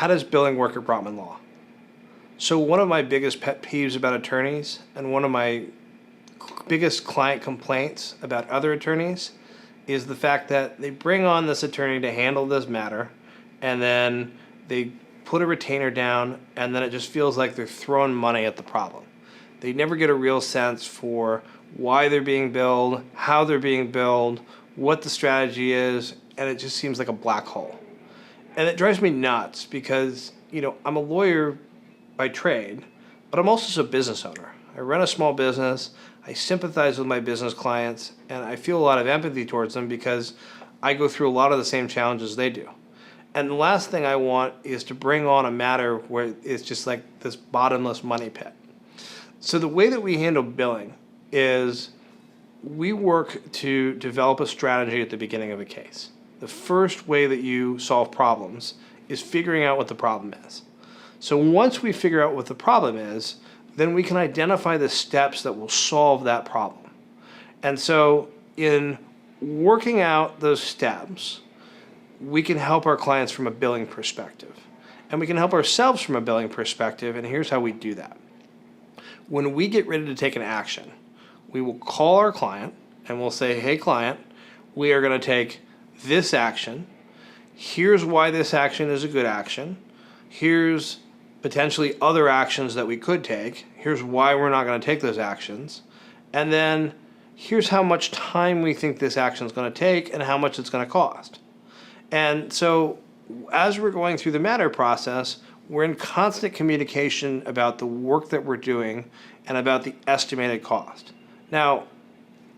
how does billing work at Brotman Law? So one of my biggest pet peeves about attorneys, and one of my biggest client complaints about other attorneys, is the fact that they bring on this attorney to handle this matter, and then they put a retainer down, and then it just feels like they're throwing money at the problem. They never get a real sense for why they're being billed, how they're being billed, what the strategy is, and it just seems like a black hole. And it drives me nuts because, I'm a lawyer by trade, but I'm also a business owner. I run a small business, I sympathize with my business clients, and I feel a lot of empathy towards them because I go through a lot of the same challenges they do. And the last thing I want is to bring on a matter where it's just like this bottomless money pit. So the way that we handle billing is we work to develop a strategy at the beginning of a case. The first way that you solve problems is figuring out what the problem is. So once we figure out what the problem is, then we can identify the steps that will solve that problem. And so in working out those steps, we can help our clients from a billing perspective. And we can help ourselves from a billing perspective, and here's how we do that. When we get ready to take an action, we will call our client and we'll say, hey client, we are going to take this action. Here's why this action is a good action. Here's potentially other actions that we could take. Here's why we're not going to take those actions. And then here's how much time we think this action is going to take and how much it's going to cost. And so as we're going through the matter process, we're in constant communication about the work that we're doing and about the estimated cost. Now,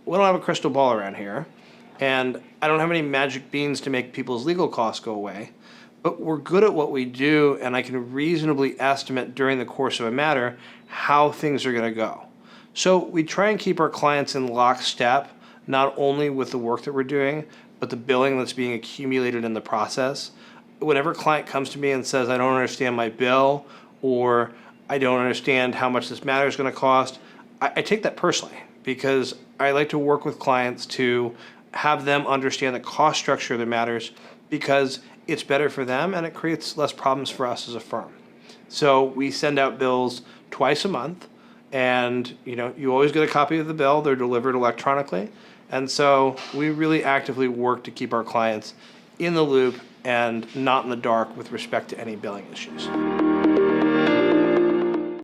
we don't have a crystal ball around here, and I don't have any magic beans to make people's legal costs go away, but we're good at what we do, and I can reasonably estimate during the course of a matter how things are going to go. So we try and keep our clients in lockstep, not only with the work that we're doing, but the billing that's being accumulated in the process. Whenever a client comes to me and says, I don't understand my bill, or I don't understand how much this matter is going to cost, I take that personally because I like to work with clients to have them understand the cost structure of their matters because it's better for them and it creates less problems for us as a firm. So we send out bills twice a month, and you always get a copy of the bill. They're delivered electronically. And so we really actively work to keep our clients in the loop and not in the dark with respect to any billing issues.